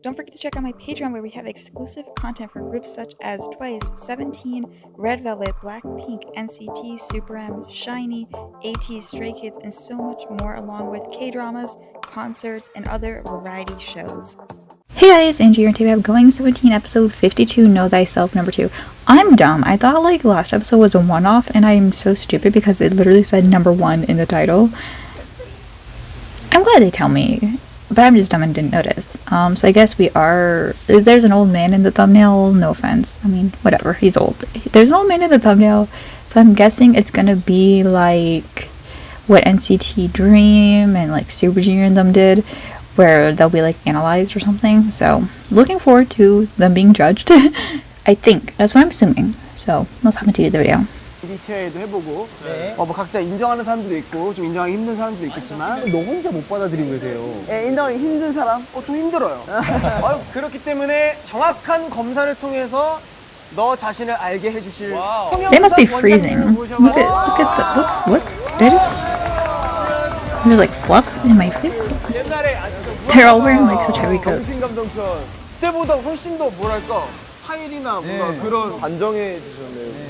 Don't forget to check out my Patreon where we have exclusive content for groups such as Twice, 17, Red Velvet, Blackpink, NCT, Super M, Shiny, AT, Stray Kids, and so much more, along with K-dramas, concerts, and other variety shows. Hey guys, Angie here, and today we have Going 17 episode 52, Know Thyself number 2. I'm dumb. I thought like last episode was a one-off, and I'm so stupid because it literally said number 1 in the title. I'm glad they tell me, but I'm just dumb and didn't notice. So I guess there's an old man in the thumbnail, no offense. I mean, whatever, he's old. There's an old man in the thumbnail, so I'm guessing it's gonna be like what NCT Dream and like Super Junior and them did, where they'll be like analyzed or something. So looking forward to them being judged. I think that's what I'm assuming. So let's hop into the video. MBTI도 해보고 뭐 각자 인정하는 사람들도 있고 좀 인정하기 힘든 사람들도 있겠지만 너 혼자 못 받아들이고 계세요. 예, 인정하기 힘든 사람? 좀 힘들어요. 그렇기 때문에 정확한 검사를 통해서 너 자신을 알게 해주실 They must be freezing. Look at what? That is. There's like fluff in my face. They're all wearing like such heavy coats. 정신감정편 그때보다 훨씬 더 뭐랄까 스타일이나 뭔가 그런 단정해 주셨네요.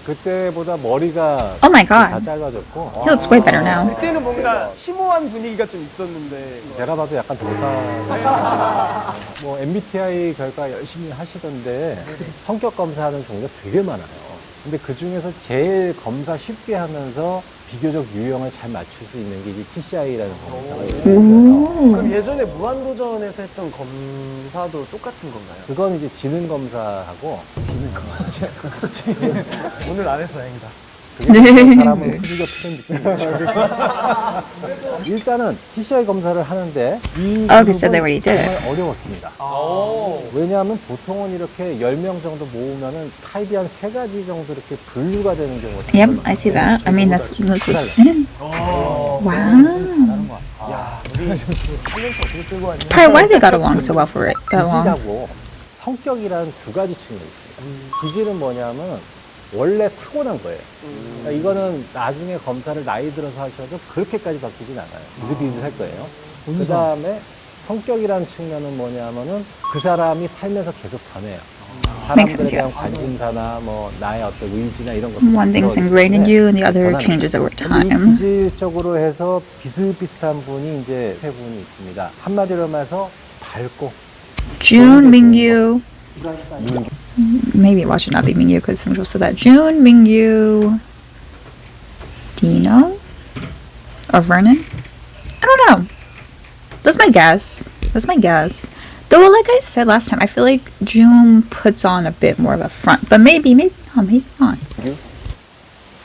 그때보다 머리가 Oh my 다 god. 짧아졌고 He looks way better now. 그때는 뭔가 심오한 분위기가 좀 있었는데 제가 봐도 약간 도사 뭐 MBTI 결과 열심히 하시던데 성격 검사하는 종류가 되게 많아요. 근데 그 중에서 제일 검사 쉽게 하면서 비교적 유형을 잘 맞출 수 있는 게 이제 TCI라는 검사가 있어요. 그럼 예전에 무한도전에서 했던 검사도 똑같은 건가요? 그건 이제 지능 검사하고 오늘 안 해서 다행이다. 그게 사람을 후지게 푸는 느낌이죠. 일단은 TCI 검사를 하는데 이 Okay, so they already did it. 정말 어려웠습니다. 왜냐하면 보통은 이렇게 10명 정도 모으면은 타입이 한 3가지 정도 이렇게 분류가 되는 경우가 Yep, I see that. I mean, that's wow. Probably why they got along so well for it that long. 기질하고 성격이라는 2가지 측면이 있습니다. 기질은 뭐냐면 원래 타고난 거예요. 그러니까 이거는 나중에 검사를 나이 들어서 하셔도 그렇게까지 바뀌진 않아요. 비슷비슷할 거예요. 그 다음에 성격이라는 측면은 뭐냐면은 그 사람이 살면서 계속 변해요. 사람들에 대한 yes. 관심사나 뭐 나의 어떤 의지나 이런 것들. One thing's ingrained in you and the other changes over 이 time. 기질적으로 해서 비슷비슷한 분이 이제 3분이 있습니다. 한마디로 말해서 밝고 June, Mingyu. Maybe watch it not be Mingyu because some people said that. June, Mingyu, Dino, or Vernon. I don't know. That's my guess. Though, like I said last time, I feel like June puts on a bit more of a front. But maybe not.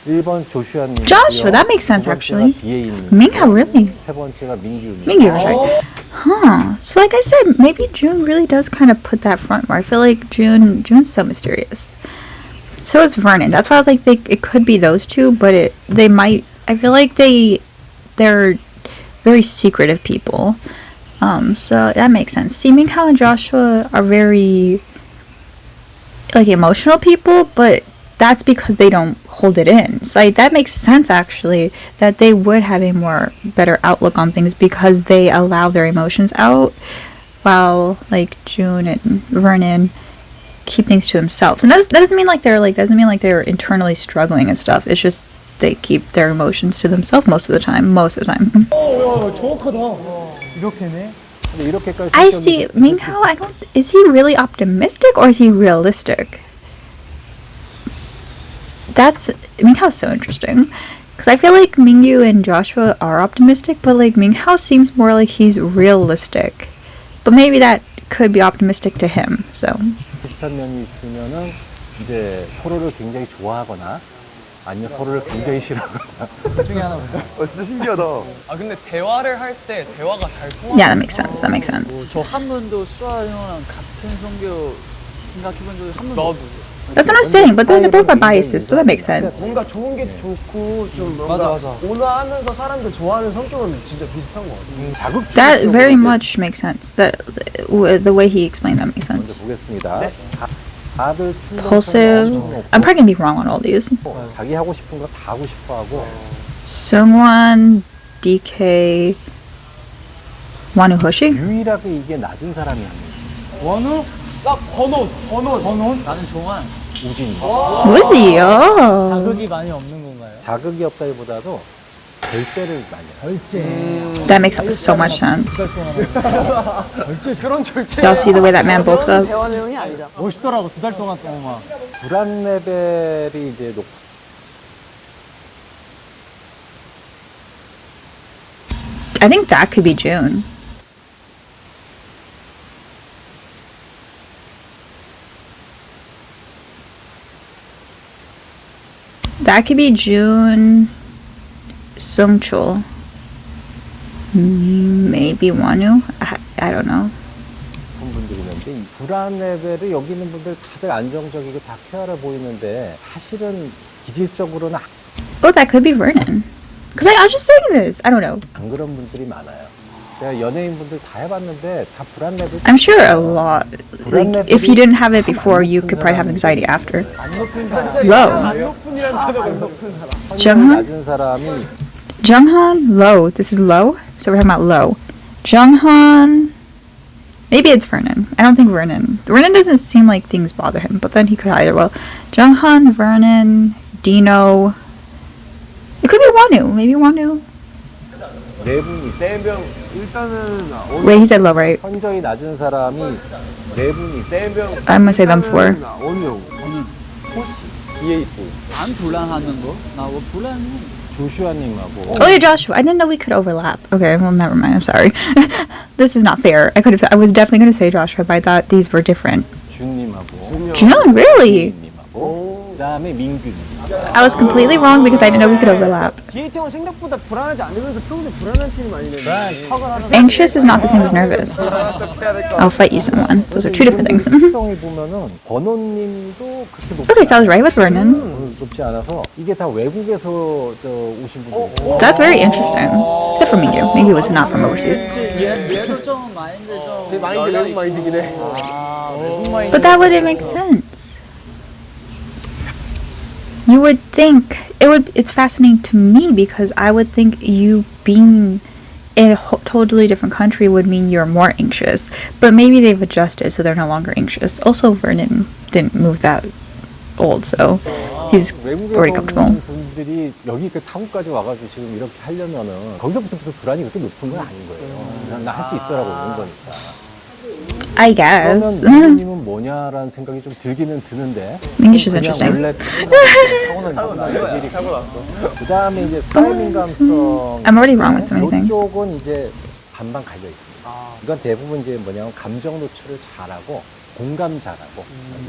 1번 조슈아님. Joshua, that makes sense actually. DA님. Mingha, really? 3번째가 민규님. Mingyu, right? Huh. So, like I said, maybe June really does kind of put that front where I feel like June's so mysterious. So is Vernon. That's why I was like, it could be those two, but they might. I feel like they're very secretive people. So that makes sense. See, Minghao and Joshua are very like emotional people, but that's because they don't hold it in. So like, that makes sense actually that they would have a better outlook on things because they allow their emotions out, while like June and Vernon keep things to themselves. And that doesn't mean like they're internally struggling and stuff. It's just they keep their emotions to themselves most of the time. 이렇게네. I see. Minghao, is he really optimistic or is he realistic? Minghao's so interesting. Because I feel like Mingyu and Joshua are optimistic, but like Minghao seems more like he's realistic. But maybe that could be optimistic to him, so. 비슷한 면이 있으면은 이제 서로를 굉장히 좋아하거나 아니면 서로를 굉장히 싫어하거나 둘 중에 하나 보다. 진짜 신기하다. 근데 대화를 할 때 대화가 잘 통하는 Yeah, that makes sense. 저 한 번도 수아 형이랑 같은 성격 생각해본 적이 한 번도 없어요. That's what I'm saying, but they're both are biases, so that makes sense. 뭔가 좋은 게 좋고 좀 뭔가 온화하면서 사람들 좋아하는 성격은 진짜 비슷한 것 같아요. That very much makes sense. The way he explained that makes 먼저 sense. 보겠습니다. 다들 Impulsive. I'm probably gonna be wrong on all these. 자기 하고 싶은 거 다 하고 싶어 하고 Sungwon, DK, Wanu Hoshi? 유일하게 이게 낮은 사람이 한 명 있어요. 원우? 나 번온. 나는 종환. 우진이. Woozy, oh. 자극이 많이 없는 건가요? 자극이 없다기보다도 결제를 많이 해요. That makes so much sense. 그런 절제. Y'all see the way that man bulks up? 대화 내용이 아니죠. 멋있더라고 2달 동안 막. 불안 레벨이 이제 높. I think that could be June. That could be June, Sungchul, maybe Wanu. I don't know. 분들이 있는데 이 불안 레벨을 여기 있는 분들 다들 안정적이고 다 쾌활해 보이는데 사실은 기질적으로는 Oh, that could be Vernon. Because I was just saying this. I don't know. 안 그런 분들이 많아요. 제가 연예인분들 다 해봤는데 다 불안 레벨. I'm sure a lot. Like, if you didn't have it before, you could probably have anxiety after. Low. Junghan? 낮은 사람이 Junghan, low. This is low. So we're talking about low. Junghan. Maybe it's Vernon. I don't think Vernon. Vernon doesn't seem like things bother him, but then he could either. Well, Junghan, Vernon, Dino. It could be Wanu. Maybe Wanu. 네 분이 네 명 일단은 Wait, he said low, right? 현저히 낮은 사람이 네 분이 네 명. I'm gonna say them four. 원우. DA4 안 불안하는 거? 나 뭐 불안해. 조슈아님하고 Oh, yeah, Joshua. I didn't know we could overlap. Okay, well, never mind. I'm sorry. This is not fair. I was definitely going to say Joshua, but I thought these were different. 준님하고 June, really? 님하고 그다음에 민균. I was completely wrong because I didn't know we could overlap. DAT형은 생각보다 불안하지 않으면서 평소에 불안한 팀이 많이 되는데 척을 하는 Anxious is not the same as nervous. I'll fight you someone. Those are two different things. 특성이 보면은 번호님도 그렇게 높지 Okay, so I was right with Vernon. 높지 않아서 이게 다 외국에서 오신 분들. That's very interesting. Except for Mingyu. Mingyu was not from overseas. 얘도 좀 마인드 좀. 마인드 외국 마인드긴 해. 외국 마인드. But that wouldn't make sense. You would think it's fascinating to me because I would think you being in a totally different country would mean you're more anxious. But maybe they've adjusted so they're no longer anxious. Also, Vernon didn't move that old, so he's already 외국에서 comfortable. 오는 분들이 여기 그 타국까지 와가지고 지금 이렇게 하려면은 거기서부터 무슨 불안이 그렇게 높은 건 아닌 거예요. 나 할 수 있어라고 오는 거니까. I guess. 그러면 민규님은 뭐냐라는 생각이 좀 들기는 드는데. English is 그냥 interesting. 원래 그 다음에 이제 사회 민감성. I'm already wrong with so many things. 이쪽은 이제 반반 갈려 있습니다. 이건 대부분 이제 뭐냐면 감정 노출을 잘하고 공감 잘하고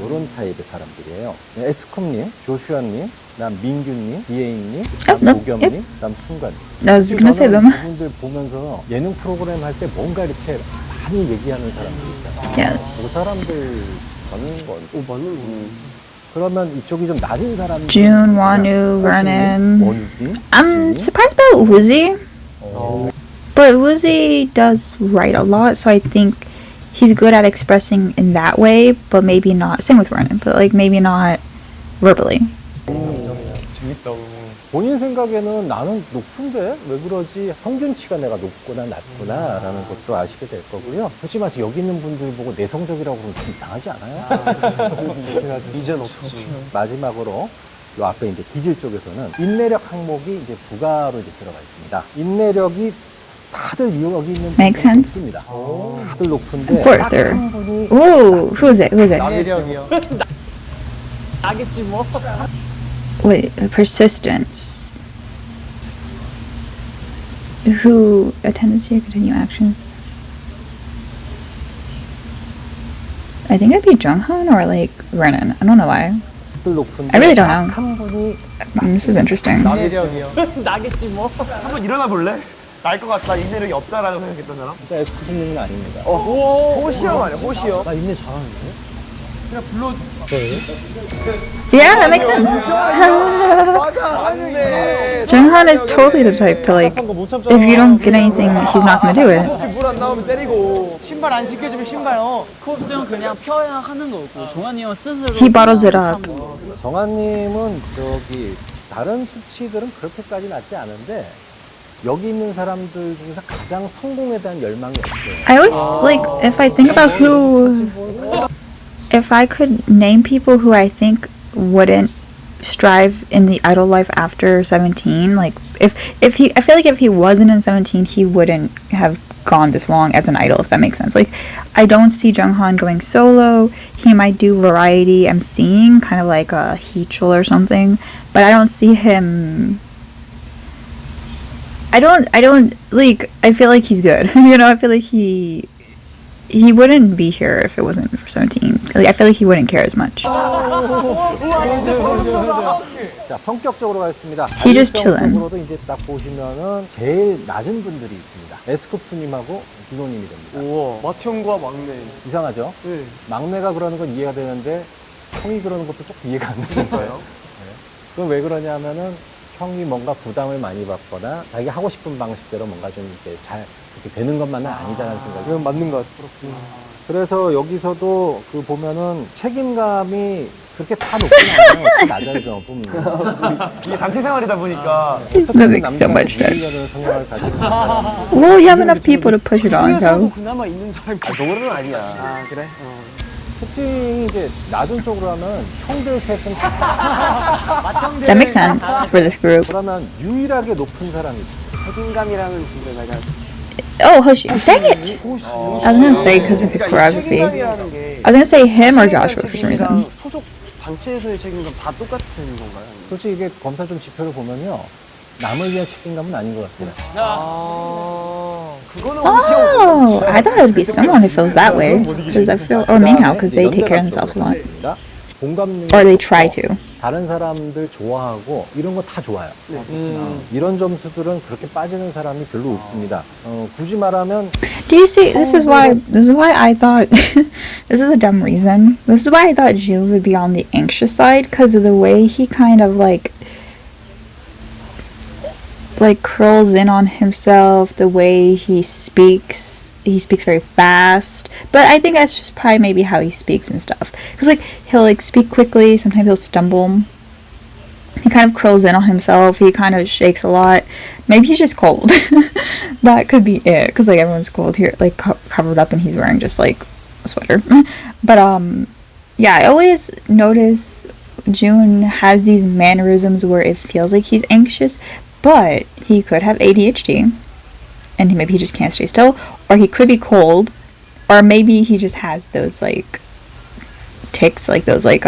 이런 타입의 사람들이에요. 에스쿰님, 조슈아님, 그다음 민규님, 디에이님, 도겸님, 그다음 승관님. I was gonna say them. 이분들 보면서 예능 프로그램 할 때 뭔가 이렇게 많이 얘기하는 사람들 있잖아요. 그 Yes. 사람들 맞는 건, 맞는 거. 그러면 이쪽이 좀 낮은 사람들. June, Wanu, Vernon. 원유빈. I'm surprised about Woozy. But Woozy does write a lot, so I think he's good at expressing in that way, but maybe not. Same with Vernon, but like maybe not verbally. 본인 생각에는 나는 높은데 왜 그러지? 평균치가 내가 높구나 낮구나 라는 것도 아시게 될 거고요. 솔직히 말해서 여기 있는 분들 보고 내성적이라고 그러면 좀 이상하지 않아요? 이제 높지. 마지막으로 요 앞에 이제 기질 쪽에서는 인내력 항목이 이제 부가로 이제 들어가 있습니다. 인내력이 다들 여기 있는 Makes 분들 sense. 높습니다. 다들 높은데 Of course, 딱 they're. 한 분이 Ooh, who is it? Who is it? 인내력이요. 나겠지 뭐. Wait, persistence. Who a tendency to continue actions. I think it'd be Junghan or like Vernon. I don't know why. 다들 높은데 I really don't know. 딱 한 분이 This is interesting. 인내력이요. 나겠지 뭐. 한번 일어나 볼래? 날 것 같다. 인내력이 없다라고 생각했던 사람? 에스쿠스님은 아닙니다. 호시요 말이야. 호시요. 나 인내 잘하는데? 그냥 불러. Yeah, that makes sense. 맞아. 안돼. Junghan is totally the type to like, if you don't get anything, he's not gonna do it. 물안 나오면 때리고 신발 안 신겨주면 신발 쿱스는 그냥 펴야 하는 거고 종환이 형 스스로 He bottles it 그냥 up. 참는 거. 정한님은 저기 다른 수치들은 그렇게까지 낮지 않은데 여기 있는 사람들 중에서 가장 성공에 대한 열망이 없어요. I always like if I think about who, if I could name people who I think wouldn't strive in the idol life after 17, like if he, I feel like if he wasn't in 17, he wouldn't have gone this long as an idol, if that makes sense. Like, I don't see Junghan going solo. He might do variety emceeing, kind of like a Heechul or something, but I don't see him. I don't like. I feel like he's good. You know, I feel like he wouldn't be here if it wasn't for 17. Like, I feel like he wouldn't care as much. 자, 성격적으로 가겠습니다. He just chillin'. 적으로도 이제 딱 보시면은 제일 낮은 분들이 있습니다. S급수님하고 디노님이 됩니다. 우와, 맏형과 막내. 이상하죠? 네. 막내가 그러는 건 이해가 되는데 형이 그러는 것도 조금 이해가 안 되는 거예요. 네. 그건 왜 그러냐면은 형이 뭔가 부담을 많이 받거나 자기 하고 싶은 방식대로 뭔가 좀 이렇게 잘 그렇게 되는 것만은 아니다라는 생각이. 그건 맞는 것 같아. 그래서 여기서도 그 보면은 책임감이 그렇게 다 높진 않아요. 다 낮아요, 좀 보면. 이게 단체 생활이다 보니까. That makes so much sense. 이기려는 성향을 가지고 있는 사람이. Well, you have enough people to push it on, 중에서도 so. 그나마 있는 사람이. 아, 노래는 아니야. 아, 그래? 특징이 이제 낮은 쪽으로 하면 형들 셋은 That makes sense for this group. 그러면 유일하게 높은 사람이 책임감이라는 주제가 내가. Oh, Hoshi. Dang it! I was gonna say because of his choreography. 책임감이라는 게 I was gonna say him or Joshua for some reason. 소속 단체에서의 책임감 다 똑같은 건가요? 솔직히 이게 검사 좀 지표를 보면요 남을 위한 책임감은 아닌 것 같아요. 그거는 Oh, I thought it would be someone who feels that way. Because I feel, or Minghao, because they take care of themselves a lot. 공감 Or they try to. 다른 사람들 좋아하고 이런 거 다 좋아요. 이런 점수들은 그렇게 빠지는 사람이 별로 없습니다. 굳이 말하면 Do you see? This is why I thought. This is a dumb reason. This is why I thought Jill would be on the anxious side, because of the way he kind of like curls in on himself, the way he speaks. He speaks very fast, but I think that's just probably maybe how he speaks and stuff. Cause like he'll like speak quickly. Sometimes he'll stumble. He kind of curls in on himself. He kind of shakes a lot. Maybe he's just cold. That could be it. Cause like everyone's cold here, like covered up, and he's wearing just like a sweater. But yeah, I always notice June has these mannerisms where it feels like he's anxious, but he could have ADHD. And maybe he just can't stay still, or he could be cold, or maybe he just has those like tics, like those like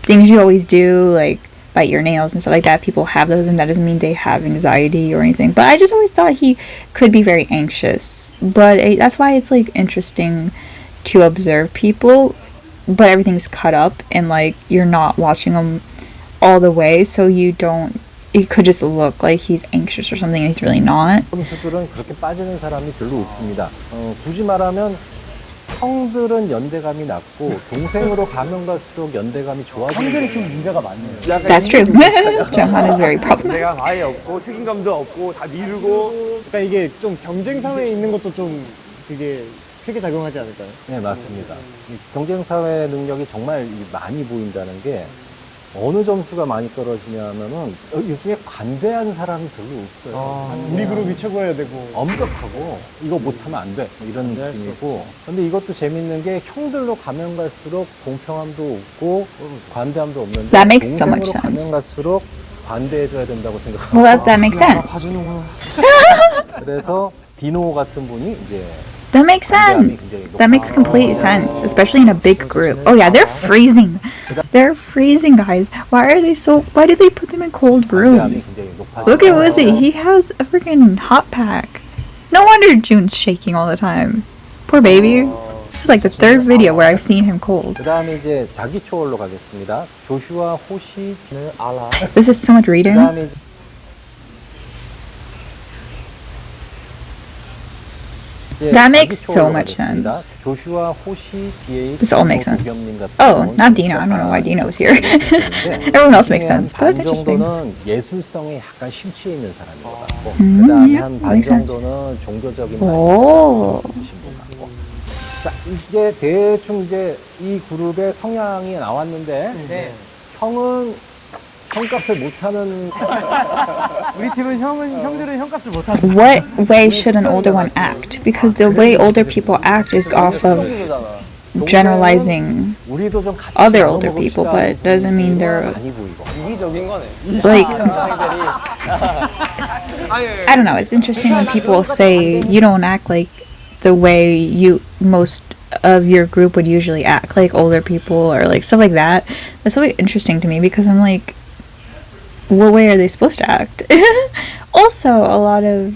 things you always do, like bite your nails and stuff like that. People have those, and that doesn't mean they have anxiety or anything. But I just always thought he could be very anxious. But that's why it's like interesting to observe people, but everything's cut up and like you're not watching them all the way, so you don't. It could just look like he's anxious or something, and he's really not. 점수들은 그렇게 빠지는 사람이 별로 없습니다. 굳이 말하면 형들은 연대감이 낮고 동생으로 가면 갈수록 연대감이 좋아지는 형들이 좀 문제가 많네요. That's true. Junghan is very problematic. 내가 아예 없고 책임감도 없고 다 미루고. 그러니까 이게 좀 경쟁 사회에 있는 것도 좀 그게 크게 작용하지 않을까요? 네, 맞습니다. 이 경쟁 사회 능력이 정말 많이 보인다는 게 어느 점수가 많이 떨어지냐면은 요즘에 관대한 사람이 별로 없어요. 우리 그룹이 최고여야 되고 엄격하고 이거 못하면 안 돼 이런 느낌이고. 근데 이것도 재밌는 게 형들로 가면 갈수록 공평함도 없고 관대함도 없는데 That makes so much 동생으로 sense. 가면 갈수록 관대해줘야 된다고 생각합니다. Well, that makes sense. 봐주는구나. 그래서 디노 같은 분이 이제 That makes sense. That makes complete sense, especially in a big group. Oh yeah, they're freezing. They're freezing, guys. Why did they put them in cold 관대함이 rooms? 굉장히 높아요. Look at Wizzy. He has a freaking hot pack. No wonder June's shaking all the time. Poor baby. This is like the third video where I've seen him cold. 그 다음에 이제 자기 초월로 가겠습니다. 조슈아 호시 알아. This is so much 그 reading. 다음에 이제 That makes so much sense. 조슈아 호시 This all makes sense. Oh, not Dino. I don't know why Dino was here. Everyone else makes sense, but that's interesting. 정도는 예술성에 약간 심취해 있는 사람인 것 같고, 그다음에 yeah, 한 반 makes sense. 정도는 종교적인 오. 마인드가 있으신 분 같고. 자, 이제 대충 이제 이 그룹의 성향이 나왔는데, 형은 형값을 못하는 우리 팀은 형들은 형값을 못한다. What way should an older one act? Because the way older people act is off of generalizing 우리도 좀 같이 other 나눠 older people, 먹읍시다. but doesn't mean they're 아니고 이거. 이기적인 거네. like, 아니, I don't know, it's interesting when people say you don't act like the way most of your group would usually act, like older people or like stuff like that. That's really interesting to me because I'm like, what way are they supposed to act? Also, a lot of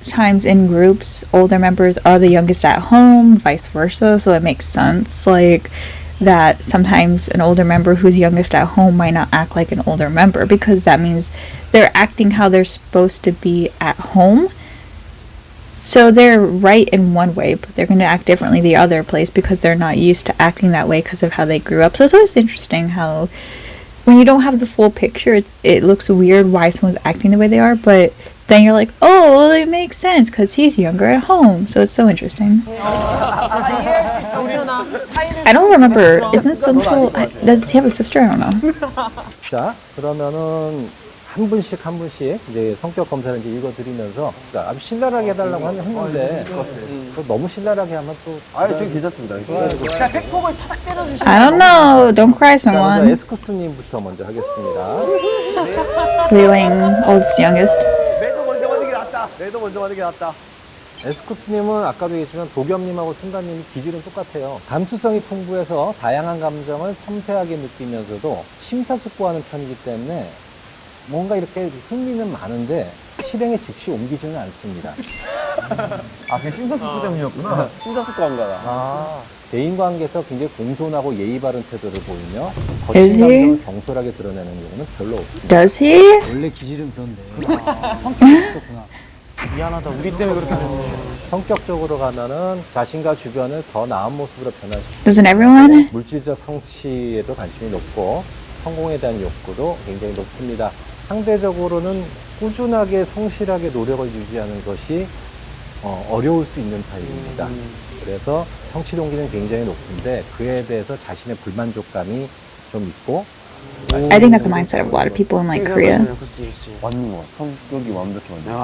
times in groups, older members are the youngest at home, vice versa, so it makes sense like that sometimes an older member who's youngest at home might not act like an older member because that means they're acting how they're supposed to be at home. So they're right in one way, but they're going to act differently the other place because they're not used to acting that way because of how they grew up. So it's always interesting how when you don't have the full picture, it looks weird why someone's acting the way they are, but then you're like, oh, well, it makes sense because he's younger at home. So it's so interesting. I don't remember. Isn't Sunto, does he have a sister? I don't know. 자, 그러면은 한 분씩 이제 성격 검사를 이제 읽어드리면서 그러니까 아주 신랄하게 해달라고 했는데 그거 너무 신랄하게 하면 또 좀 괜찮습니다. 그냥 팩폭을 타닥 때려주시면 I don't know. Don't cry, 자, 먼저 someone. 에스쿠스님부터 먼저 하겠습니다. Wheeling, oldest, youngest. 매도 먼저 받는 게 낫다. 매도 먼저 받는 게 낫다. 에스쿠스님은 아까도 얘기했지만 도겸님하고 순다님이 기질은 똑같아요. 감수성이 풍부해서 다양한 감정을 섬세하게 느끼면서도 심사숙고하는 편이기 때문에 뭔가 이렇게 흥미는 많은데 실행에 즉시 옮기지는 않습니다. 그 심사숙고 때문이었구나. 심사숙고한가다. 대인관계에서 굉장히 공손하고 예의 바른 태도를 보이며 Is 거친 he? 감정을 경솔하게 드러내는 경우는 별로 없습니다. Does he? 원래 기질은 그런데. 성격이 그렇구나. 미안하다. 우리 때문에 그렇게 됐네. 성격적으로 가면은 자신과 주변을 더 나은 모습으로 변화시키고 Doesn't everyone? 물질적 성취에도 관심이 높고 성공에 대한 욕구도 굉장히 높습니다. 상대적으로는 꾸준하게 성실하게 노력을 유지하는 것이 어려울 수 있는 타입입니다. 그래서 성취 동기는 굉장히 높은데 그에 대해서 자신의 불만족감이 좀 있고 I think that's a mindset of a lot of people in like Korea. 맞는 거. 성격이 완벽히 맞네.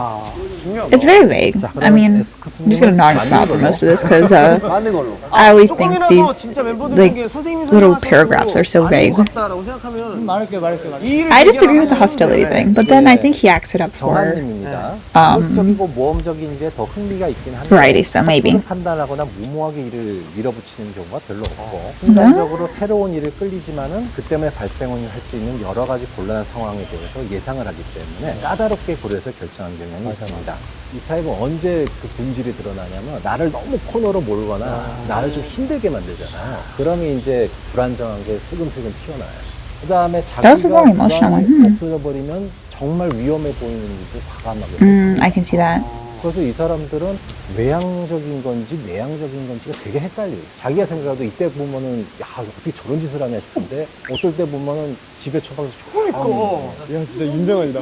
It's very vague. 자, I mean, I'm 엑스쿠스님은 just gonna nod and smile for most of this because 맞는 걸로. I always think these 진짜 멤버들 like 중에 선생님이 little 설명하셔도 paragraphs are so vague. 같다라고 생각하면 말할게. I disagree with the hostility thing, but then I think he acts it up for 정한님입니다. 적극적이고 모험적인 일에 더 흥미가 있긴 한데 variety, so maybe. 판단하거나 무모하게 일을 밀어붙이는 경우가 별로 없고 순간적으로 새로운 일을 끌리지만은 그 때문에 발생할 수 있는 여러 가지 곤란한 상황에 대해서 예상을 하기 때문에 까다롭게 고려해서 결정한 경향이 있습니다. 이 타입은 언제 그 본질이 드러나냐면 나를 너무 코너로 몰거나 나를 좀 힘들게 만들잖아요. 그러면 이제 불안정한 게 슬금슬금 튀어나와요. 그 다음에 That's a very 자기가 emotional 불안이 one. 없어져 버리면 정말 위험해 보이는 일도 과감하게 I can see that. 그래서 이 사람들은 외향적인 건지 내향적인 건지가 되게 헷갈려요. 자기가 생각해도 이때 보면은 야 어떻게 저런 짓을 하냐 싶은데 어떨 때 보면은 집에 처박아서 야 진짜 인정한다.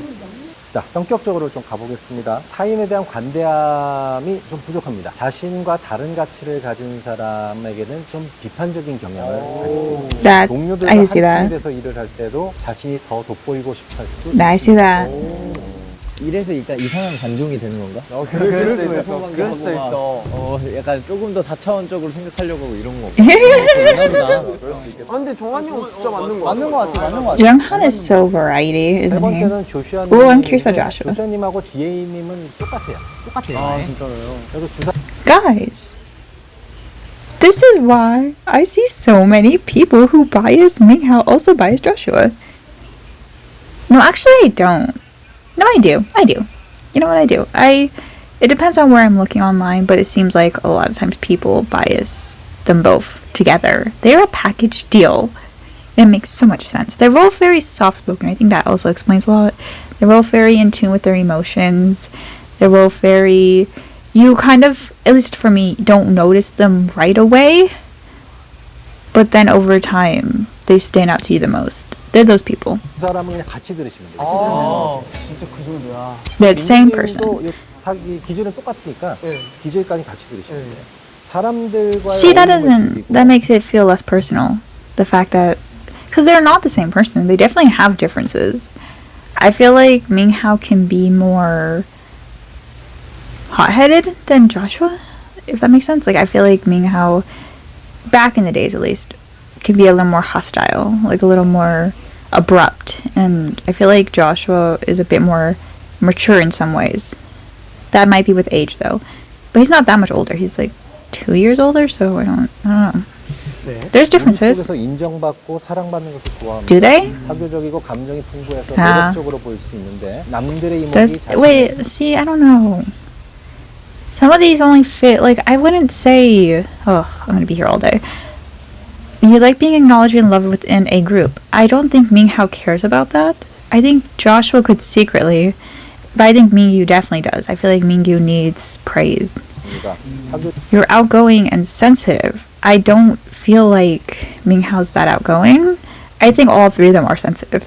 자, 성격적으로 좀 가보겠습니다. 타인에 대한 관대함이 좀 부족합니다. 자신과 다른 가치를 가진 사람에게는 좀 비판적인 경향을 가질 수 있습니다. That's, 동료들과 I 한 can see 팀이 that. 돼서 일을 할 때도 자신이 더 돋보이고 싶어 할 수 I see that. 이래서 일단 이상한 관종이 되는 건가? 그럴 수도 있어. 그럴 수도 있어. 약간 조금 더 4차원적으로 생각하려고 하고 이런 거 없나 보다. 근데 정한이는 진짜 맞는 거 같아. 맞는 거 같아. Younghan is so variety, 세 isn't he? 번째는 조슈아님. Oh, I'm curious about Joshua. 조슈아님하고 DA님은 똑같아요. 아 진짜로요. 그래서 주사 Guys, this is why I see so many people who bias Minghao also bias Joshua. No, actually I don't. No, I do. You know what I do? It depends on where I'm looking online, but it seems like a lot of times people bias them both together. They're a package deal. It makes so much sense. They're both very soft-spoken. I think that also explains a lot. They're both very in tune with their emotions. They're both very... You kind of, at least for me, don't notice them right away. But then over time, they stand out to you the most. They're those people. 두 사람은 그냥 같이 들으시면 돼요. 진짜 그 정도야. They're the same person. 자기 기질은 똑같으니까 네. 기질까지 같이 들으시면 돼요. 사람들과의 See, that 어울림을 doesn't... 즐기고 That makes it feel less personal. The fact that... because they're not the same person. They definitely have differences. I feel like Minghao can be more hot-headed than Joshua, if that makes sense. Like, I feel like Minghao, back in the days at least, can be a little more hostile, like a little more abrupt. And I feel like Joshua is a bit more mature in some ways. That might be with age, though. But he's not that much older. He's like 2 years older, so I don't know. There's differences. 속에서 인정받고 사랑받는 것을 좋아합니다. Do they? 사교적이고 감정이 풍부해서 아. 매력적으로 보일 수 있는데 남들의 이목이 Does 자신의 wait? See, I don't know. Some of these only fit. Like, I wouldn't say. Oh, I'm gonna be here all day. You like being acknowledged and loved within a group. I don't think Minghao cares about that. I think Joshua could secretly, but I think Mingyu definitely does. I feel like Mingyu needs praise. You're outgoing and sensitive. I don't feel like Minghao's that outgoing. I think all three of them are sensitive.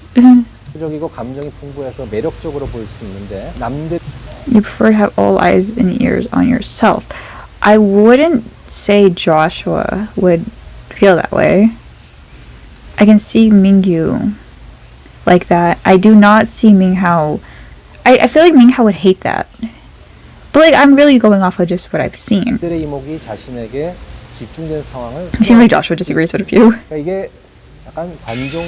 적이고 감정이 풍부해서 매력적으로 보일 수 있는데 남들 You prefer to have all eyes and ears on yourself. I wouldn't say Joshua would feel that way. I can see Mingyu like that. I do not see Minghao. I feel like Minghao would hate that. But like, I'm really going off of just what I've seen. 남들의 이목이 자신에게 집중된 상황을 It seems like Joshua disagrees with a few. 그러니까 이게 약간 관종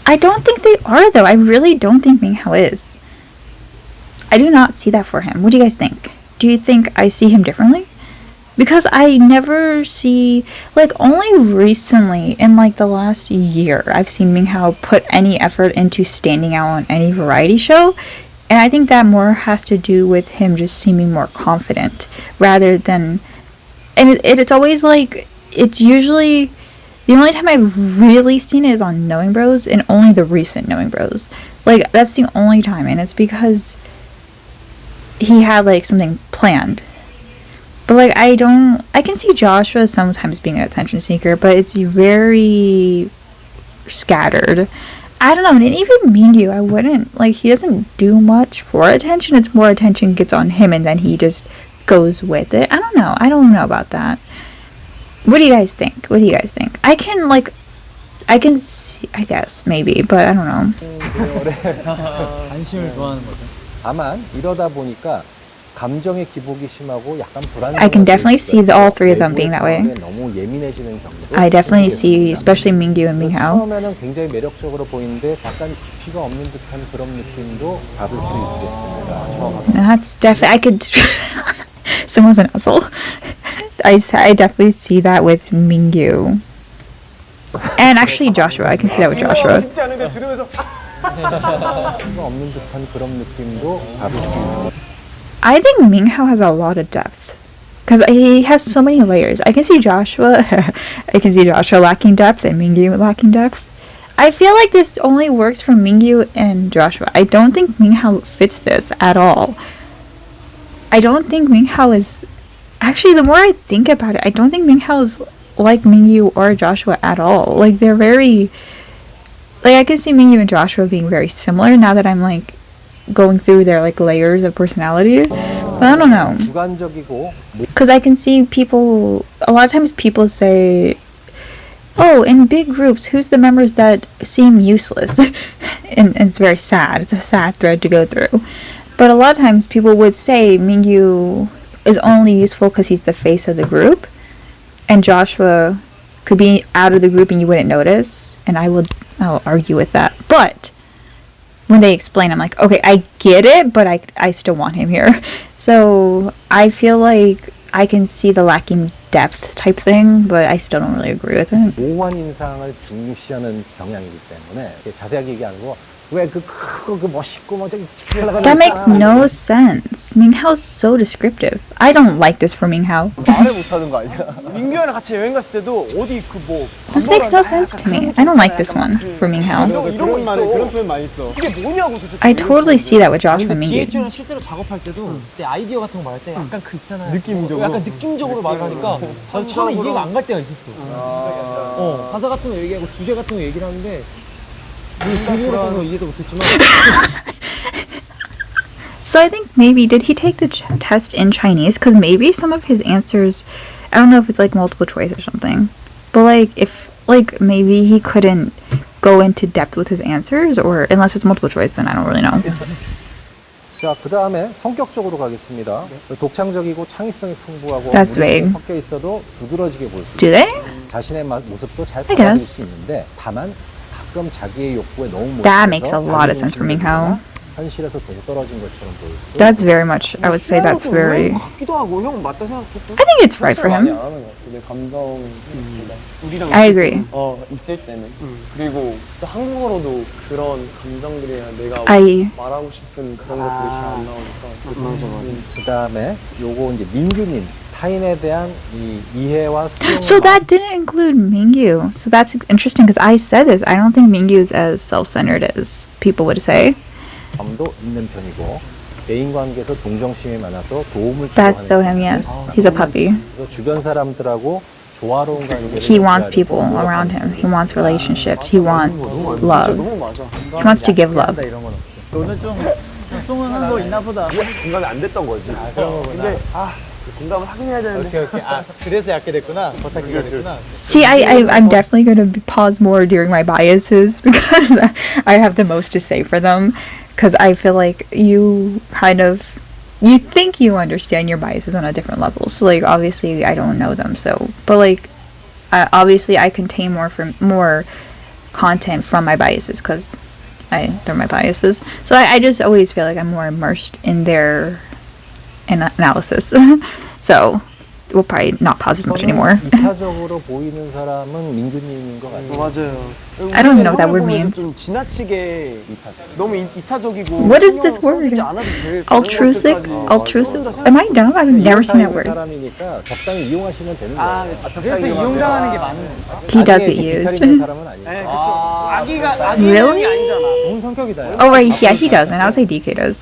I don't think they are, though. I really don't think Minghao is. I do not see that for him. What do you guys think? Do you think I see him differently? Because I never see, like, only recently, in like the last year, I've seen Minghao put any effort into standing out on any variety show. And I think that more has to do with him just seeming more confident rather than. And it's always like, it's usually. The only time I've really seen it is on Knowing Bros, and only the recent Knowing Bros. Like, that's the only time, and it's because he had, like, something planned. But, like, I can see Joshua sometimes being an attention seeker, but it's very scattered. I don't know, and even Mingyu, I wouldn't, like, he doesn't do much for attention. It's more attention gets on him, and then he just goes with it. I don't know about that. What do you guys think? I can see, I guess, maybe, but I don't know. 관심을 좋아하는 거죠. 다만 이러다 보니까 감정의 기복이 심하고 약간 불안정. I can definitely see all three of them being that way. 너무 예민해지는 경우도 I definitely see, especially Mingyu and Minghao. 처음에는 굉장히 매력적으로 보이는데 약간 깊이가 없는 듯한 그런 느낌도 받을 수 있겠습니다. That's definitely, I could. Someone's an asshole. I definitely see that with Mingyu. And actually Joshua. I can see that with Joshua. 쉽지 않은데 들으면서 깊이가 없는 듯한 그런 느낌도 받을 수 있습니다. I think Minghao has a lot of depth. Because he has so many layers. I can see Joshua lacking depth and Mingyu lacking depth. I feel like this only works for Mingyu and Joshua. I don't think Minghao fits this at all. I don't think Minghao is. Actually, the more I think about it, I don't think Minghao is like Mingyu or Joshua at all. Like, they're very. Like, I can see Mingyu and Joshua being very similar now that I'm, like, going through their, like, layers of personality. But I don't know. Because I can see people. A lot of times people say, oh, in big groups, who's the members that seem useless? and it's very sad. It's a sad thread to go through. But a lot of times people would say Mingyu is only useful because he's the face of the group, and Joshua could be out of the group and you wouldn't notice, and I'll argue with that. But when they explain, I'm like, okay, I get it, but I still want him here. So I feel like I can see the lacking depth type thing, but I still don't really agree with it. 모호한 인상을 중시하는 경향이기 때문에 자세하게 얘기 안 하고 왜 그 크고 그 멋있고 막 저기 That makes no sense. Minghao's so descriptive. I don't like this for Minghao. 말을 못하는 거 아니야? 민규랑 같이 여행 갔을 때도 어디 그뭐 This makes no sense to me. I don't like this one for Minghao. 이런 거 있어. 그런 표현 많이 써. 이게 뭐냐고 도대체. I totally see that with Joshua and Mingyu. DH랑 실제로 작업할 때도 그때 아이디어 같은 거 말할 때 약간 그 있잖아요. 느낌적으로? 약간 느낌적으로 말을 하니까 처음에 이해가 안 갈 때가 있었어. 가사 같은 거 얘기하고 주제 같은 거 얘기를 하는데 중국어로서는 이해도 못했지만. So I think maybe, did he take the test in Chinese? Because maybe some of his answers, I don't know if it's like multiple choice or something, but like if like maybe he couldn't go into depth with his answers, or unless it's multiple choice, then I don't really know. 자, 그 다음에 성격적으로 가겠습니다. 독창적이고 창의성이 풍부하고 That's 무리수가 vague. 섞여 있어도 두드러지게 볼 수 Do 있어요. they? 자신의 모습도 잘 I 받아들일 guess. 수 있는데 다만 가끔 자기의 욕구에 너무 That makes a lot of sense for Minghao. 현실에서 동떨어진 것처럼 보일 수 That's very much, I would say that's very, 같기도 하고 형 맞다 생각했고. I think it's right for 많이 him. 안 하는 것 같아. 내 감정 우리랑 I agree. 있을 때는 그리고 또 한국어로도 그런 감정들이나 내가 I, 말하고 싶은 그런 것들이 잘 안 나오니까 그 다음에 요거 이제 민규님 타인에 대한 이 이해와 수용. so that didn't include Mingyu. So that's interesting because I said this. I don't think Mingyu is as self-centered as people would say. 마음도 있는 편이고 대인 관계에서 동정심이 많아서 도움을 That's so 주고하는 him, yes. He's a puppy. 그래서 주변 사람들하고 조화로운 관계를 He wants 유지하려고 people 노력하는 around him. He wants relationships. He wants love. 너무 맞아. He wants to give love. 이런 건 없죠. 너는 좀 송은한 거 있나 보다. 공감이 안 됐던 거지. 근데 공감을 하긴 해야 되는데. 오케이. 아, 그래서 얕게 됐구나. 버타기가 됐구나. See, I'm definitely going to pause more during my biases because I have the most to say for them. Because I feel like you think you understand your biases on a different level. So like obviously I don't know them. So, but like obviously I contain more content from my biases because they're my biases. So I just always feel like I'm more immersed in their analysis. So we'll probably not pause as much anymore. 이타적으로 보이는 사람은 민규님인 것 같아요. 맞아요. I don't know what that word means. 좀 지나치게 너무 이타적이고. What is this word? Altruistic? Altruistic? Am I dumb? I've never seen that word. 사람이니까 적당히 이용하시면 되는 거예요. 그래서 이용당하는 게 맞는 거야. He does get used. 사람은 아니에요. 네, 그쵸. 아기 Really? 인형이 아니잖아. 좋은 성격이다. Oh right, yeah, he doesn't. I would say DK does.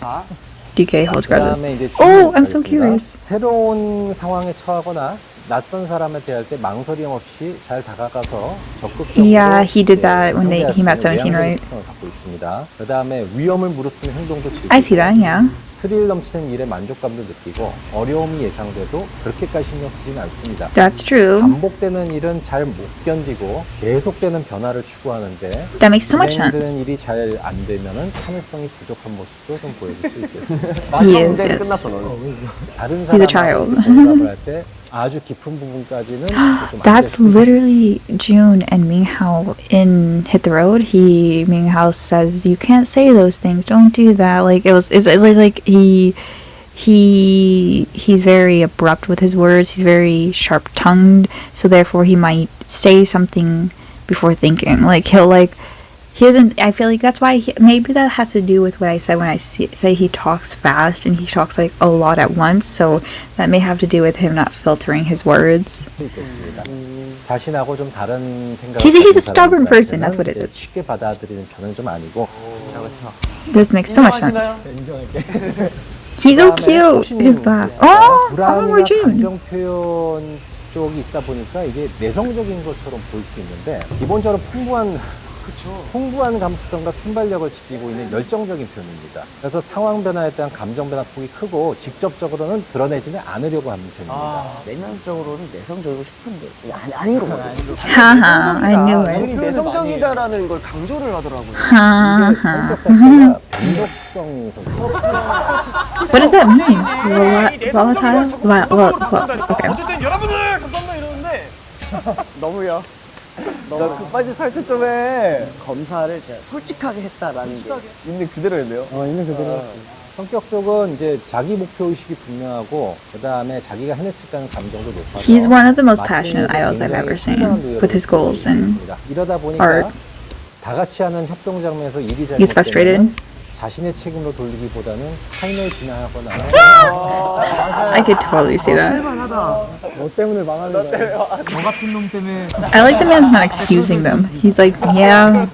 DK holds grudges. 그다음에 이제 Oh, I'm 질문 so 가겠습니다. curious. 새로운 상황에 처하거나 낯선 사람에 대할 때 망설임 없이 잘 다가가서 적극적으로 Yeah, he did that when he met 17, right? 특성을 갖고 있습니다. 그다음에 위험을 무릅쓰는 행동도 즐기고 I see that, yeah. 스릴 넘치는 일에 만족감도 느끼고 어려움이 예상돼도 그렇게까지 신경 쓰지는 않습니다. That's true. 반복되는 일은 잘 못 견디고 계속되는 변화를 추구하는데 That makes so much 진행되는 sense. 일이 잘 안 되면은 참을성이 부족한 모습도 좀 보여줄 수 있겠습니다. He is, yes. 끝났어 너는. 다른 He's a child. 사람하고 공감을 할 때 아주 깊은 부분까지는 좀 That's literally June and Minghao in Hit the Road. Minghao says you can't say those things. Don't do that. Like it's like he's very abrupt with his words. He's very sharp tongued. So therefore he might say something before thinking. Like he doesn't. I feel like that's why maybe that has to do with what I said when I say he talks fast and he talks like a lot at once. So that may have to do with him not filtering his words. 있겠습니다. 자신하고 좀 다른 생각을 He's a 가진 stubborn person, 사람들한테는 that's what it 이제 is. 쉽게 받아들이는 편은 좀 아니고. This makes so much sense. 인정하시나요? He's so 그다음에 cute. 호시님 His laugh. 있습니다. Oh, 불안이나 we're June. 감정 표현 쪽이 있다 보니까 이게 내성적인 것처럼 보일 수 있는데 기본적으로 풍부한 감수성과 순발력을 지니고 있는 열정적인 편입니다. 그래서 상황 변화에 대한 감정 변화 폭이 크고 직접적으로는 드러내지는 않으려고 하는 편입니다. 내면적으로는 내성적이고 싶은데 아닌 거 같아요. Haha, I knew it. 우리 내성적이다라는 걸 강조를 하더라고요. Haha. 성격 자체가 변덕성 성격. What does that mean? Volatile? Okay. 어쨌든 여러분들 감사합니다 이러는데 너무요. 나 급하지 살때 좀 해. 검사를 제가 솔직하게 했다라는 게 있는 그대로 했네요. 있는 그대로. 성격 쪽은 이제 자기 목표 의식이 분명하고 그 다음에 자기가 해낼 수 있다는 감정도 높아서 He's one of the most passionate idols I've ever seen with his goals and 이러다 보니까 art. 다 같이 하는 협동 장면에서 일이 Gets frustrated. 잘못되면 자신의 책임으로 돌리기보다는 타인을 비난하거나 I could totally see that. 너 때문에 망하는 거야. 너 같은 놈 때문에 I like the man's not excusing them. He's like, yeah.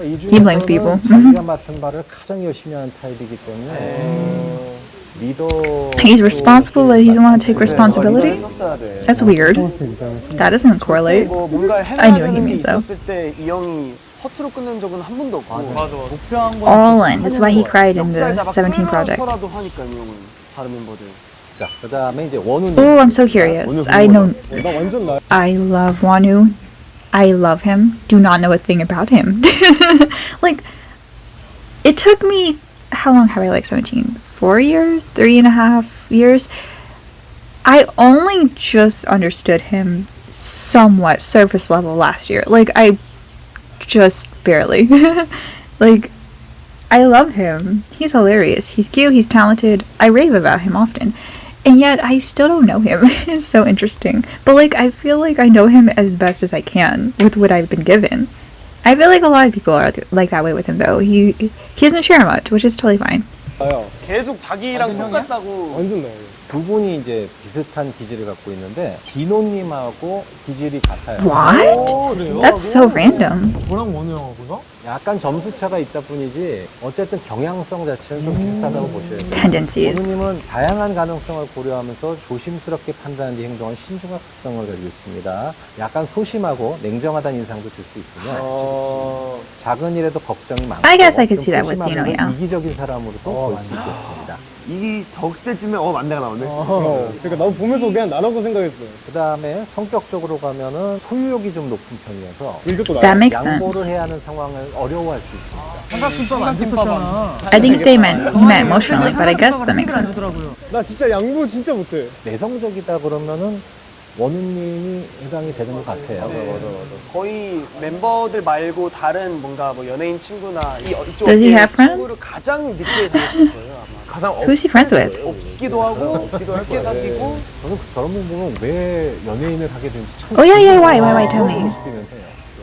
이 He blames 중에서는 people. 자기가 맡은 바를 가장 열심히 하는 타입이기 때문에 리더 He's responsible, but he doesn't want to take responsibility? That's weird. That doesn't correlate. 뭐 뭔가 I knew what he 해내는 게 meant, though. 있었을 때 이 형이 허투루 끊는 적은 한 번도 없고. 목표한 건 All in. That's why he cried in the 17 project. 서라도 하니까 이 형은 다른 멤버들. 자, 그 다음에 이제 원우님 Oh, I'm so curious. I know. 나 완전 나. I love Wanu. I love him, do not know a thing about him. Like, it took me, how long have I liked 17? 4 years? 3.5 years? I only just understood him somewhat surface level last year. Like, I just barely. Like, I love him. He's hilarious. He's cute. He's talented. I rave about him often. And yet, I still don't know him. It's so interesting. But, like, I feel like I know him as best as I can with what I've been given. I feel like a lot of people are like that way with him, though. He doesn't share much, which is totally fine. 계속 자기랑 똑같다고. 완전 나요. 두 분이 이제 비슷한 기질을 갖고 있는데 디노님하고 기질이 같아요. What? That's so random. 저랑 원우 형하고요? 약간 점수 차가 있다 뿐이지 어쨌든 경향성 자체는 좀 비슷하다고 보셔야 돼요. Tendencies. 원우님은 다양한 가능성을 고려하면서 조심스럽게 판단한 뒤 행동은 신중한 특성을 가지고 있습니다. 약간 소심하고 냉정하다는 인상도 줄 수 있으며 작은 일에도 걱정이 많고 I guess I could see that with Dino, 소심하면서 yeah. 이기적인 사람으로도 볼 수 있겠습니다. 이 덕때쯤에 만대가 나오네. 그러니까 나도 보면서 그냥 나라고 생각했어요. 그 다음에 성격적으로 가면은 소유욕이 좀 높은 편이어서 이것도 That makes 양보를 sense. 해야 하는 상황을 어려워할 수 있습니다. 삼각김밥 안 됐었잖아. I think he meant emotionally, but I guess that makes sense. 나 진짜 양보 진짜 못해. 내성적이다 그러면은 원우님이 해당이 되는 것 같아요. 거의 멤버들 말고 다른 뭔가 뭐 연예인 친구나 이쪽 Does he have friends? 친구를 가장 늦게 사귀었을 거예요 아마. 가장 Who's he friends with? 없기도 하고 늦게 사귀고. 저는 저런 분 보면 왜 연예인을 하게 되는지 참. Oh yeah, why? Tell me.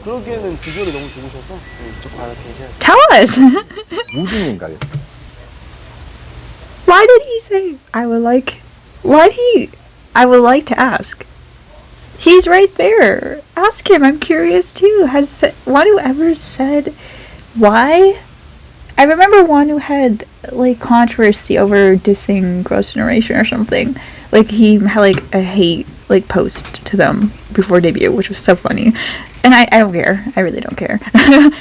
그러기에는 비주얼이 너무 좋으셔서 이쪽 과연 계셔야 돼요. Tell us. 우진님 가겠습니다. Why did he say I would like? I would like to ask. He's right there. Ask him. I'm curious too. Has Wanu ever said why? I remember Wanu had like controversy over dissing Girls' Generation or something. Like he had like a hate like post to them before debut, which was so funny. And I don't care. I really don't care.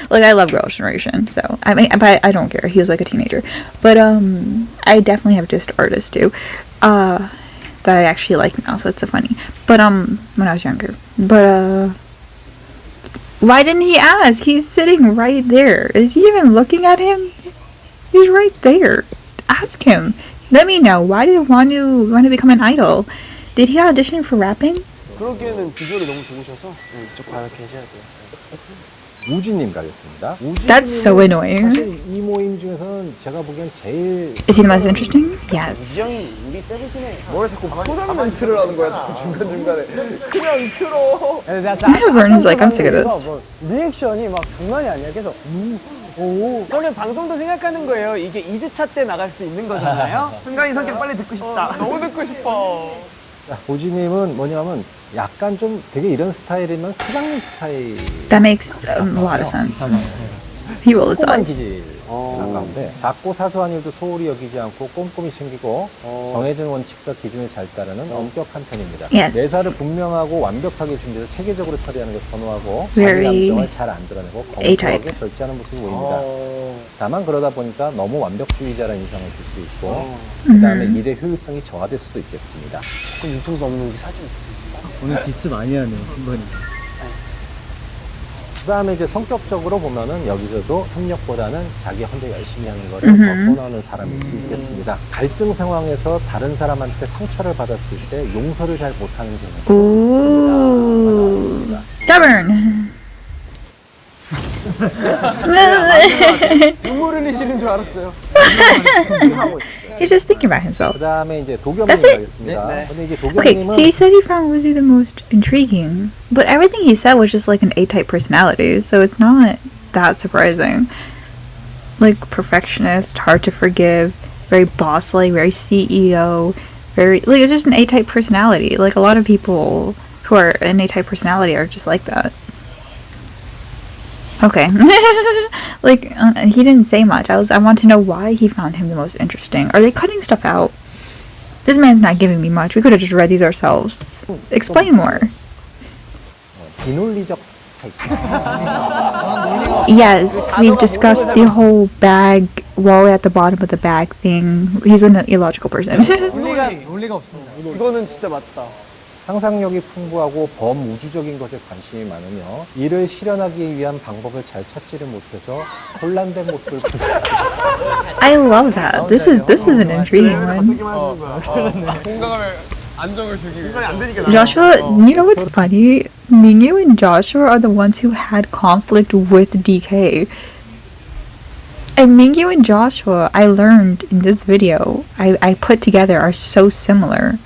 Like I love Girls' Generation, so but I don't care. He was like a teenager. But I definitely have dissed artists too. That I actually like now, so it's so funny. But when I was younger. But why didn't he ask? He's sitting right there. Is he even looking at him? He's right there. Ask him. Let me know. Why did Wanu want to become an idol? Did he audition for rapping? 그러기에는 비주얼이 너무 좋으셔서 이쪽 과연 계셔야 돼요. 우진님 가겠습니다. That's so annoying. 사실 이 모임 중에서는 제가 보기엔 제일 Is he the most interesting? Yes. 우지영이 우리 세븐틴에 뭘 자꾸 포장 멘트를 하는 거야 자꾸 중간중간에. 그냥 틀어. Vernon's like, I'm sick of this. 리액션이 막 장난이 아니야. 계속 저는 방송도 생각하는 거예요. 이게 2주차 때 나갈 수도 있는 거잖아요. 순간이 성격 빨리 듣고 싶다. 너무 듣고 싶어. 우진님은 뭐냐면 약간 좀 되게 이런 스타일이면 사장님 스타일. That makes a lot of sense. He rolled his 꼼꼼한 eyes. 기질 가까운데 작고 사소한 일도 소홀히 여기지 않고 꼼꼼히 챙기고 정해진 원칙과 기준을 잘 따르는 엄격한 편입니다. Yes. 내사를 분명하고 완벽하게 준비해서 체계적으로 처리하는 것을 선호하고 Very 자기 감정을 잘 안 드러내고 A-type. 검소하게 절제하는 모습이 보입니다. 다만 그러다 보니까 너무 완벽주의자라는 인상을 줄 수 있고 그 다음에 일의 효율성이 저하될 수도 있겠습니다. 조금 융통수 없는 게 사진 있지. 오늘 디스 많이 하네, 한번이. 그 다음에 이제 성격적으로 보면은 여기서도 협력보다는 자기 혼자 열심히 하는 거를 더 선호하는 사람일 수 있겠습니다. 갈등 상황에서 다른 사람한테 상처를 받았을 때 용서를 잘 못하는 경우가 있습니다. Stubborn. 눈물 흘리시는 줄 알았어요. He's just thinking about himself. 그 다음에 이제 도겸님 That's it? 가겠습니다. 네. 근데 이제 Okay, 도겸님은 he said he found Woozy the most intriguing, but everything he said was just like an A-type personality, so it's not that surprising. Like perfectionist, hard to forgive, very boss-like, very CEO, very like it's just an A-type personality. Like a lot of people who are an A-type personality are just like that. Okay. Like he didn't say much. I want to know why he found him the most interesting. Are they cutting stuff out? This man's not giving me much. We could have just read these ourselves. Explain more. 비논리적 타입. Yes, we've discussed the whole bag wall at the bottom of the bag thing. He's an illogical person. 논리가 없습니다. 이거는 진짜 맞다. 상상력이 풍부하고 범우주적인 것에 관심이 많으며 이를 실현하기 위한 방법을 잘 찾지를 못해서 혼란된 모습을 볼 수 있습니다. I love that. This is an intriguing one. 공감을 안정을 주기 위해서. Joshua, you know what's funny? Mingyu and Joshua are the ones who had conflict with DK. And Mingyu and Joshua, I learned in this video, I put together, are so similar.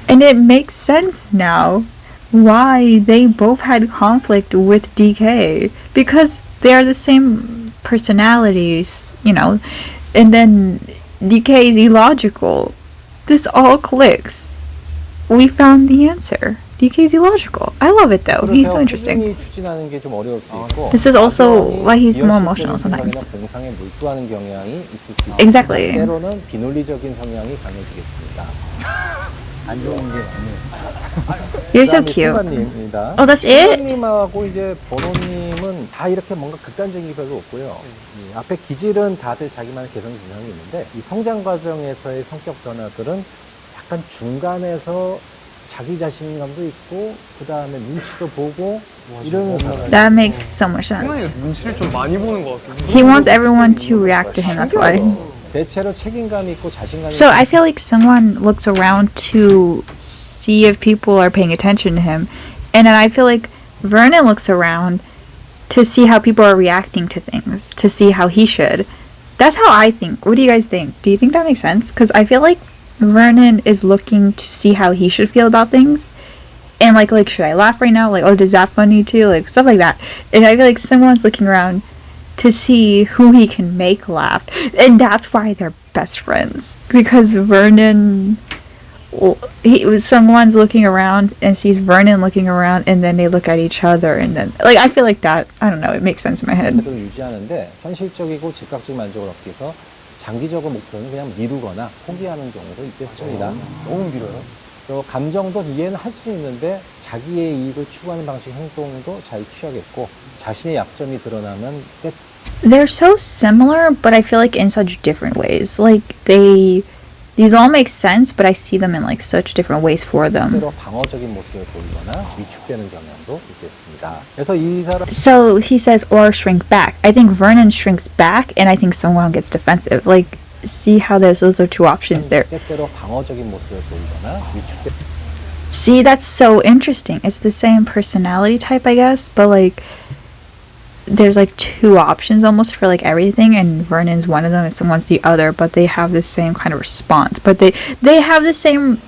And it makes sense now why they both had conflict with DK. Because they are the same personalities, you know. And then DK is illogical. This all clicks. We found the answer. DK is illogical. I love it though. He's so interesting. 꾸준히 추진하는 게 좀 어려울 수 있고 This is also why he's more emotional sometimes. 공상에 몰두하는 경향이 있을 수 있습니다. Exactly. 때로는 비논리적인 성향이 강해지겠습니다. 안 좋은 게 많네요. You're so 그다음에 cute. 승관님입니다. Oh, that's it? 승관님하고 이제 번호님은 다 이렇게 뭔가 극단적인 게 별로 없고요. 이 앞에 기질은 다들 자기만의 개성 지향이 있는데 이 성장 과정에서의 성격 변화들은 약간 중간에서 자기 자신감도 있고 그 다음에 눈치도 보고 이런 사람. That makes so much sense. 승관이가 눈치를 좀 많이 보는 것 같아요. He wants everyone to react to him, that's why. 대체로 책임감이 있고 자신감이 So I feel like someone looks around to see if people are paying attention to him. And then I feel like Vernon looks around to see how people are reacting to things, to see how he should. That's how I think. What do you guys think? Do you think that makes sense? Because I feel like Vernon is looking to see how he should feel about things. And like should I laugh right now? Like, oh, is that funny too? Like, stuff like that. And I feel like someone's looking around to see who he can make laugh. And that's why they're best friends. Because Vernon... someone's looking around and sees Vernon looking around and then they look at each other and then... Like, I feel like that... I don't know. It makes sense in my head. 유지하는데 현실적이고 즉각적 만족을 얻기 위해서 장기적인 목표는 그냥 미루거나 포기하는 경우도 있겠습니다. 너무 길어요. 또 감정도 이해는 할 수 있는데 자기의 이익을 추구하는 방식 행동도 잘 취하겠고 자신의 약점이 드러나면 They're so similar, but I feel like in such different ways. Like, these all make sense, but I see them in like such different ways for them. 때로 방어적인 모습을 보이거나 위축되는 경향도 있겠습니다. 그래서 이 사람 So he says, or shrink back. I think Vernon shrinks back, and I think Sungwon gets defensive. Like, see how those are two options there. 때때로 방어적인 모습을 보이거나 위축되. See, that's so interesting. It's the same personality type, I guess, but like, there's like two options almost for like everything, and Vernon's one of them and someone's the other, but they have the same kind of response. But they have the same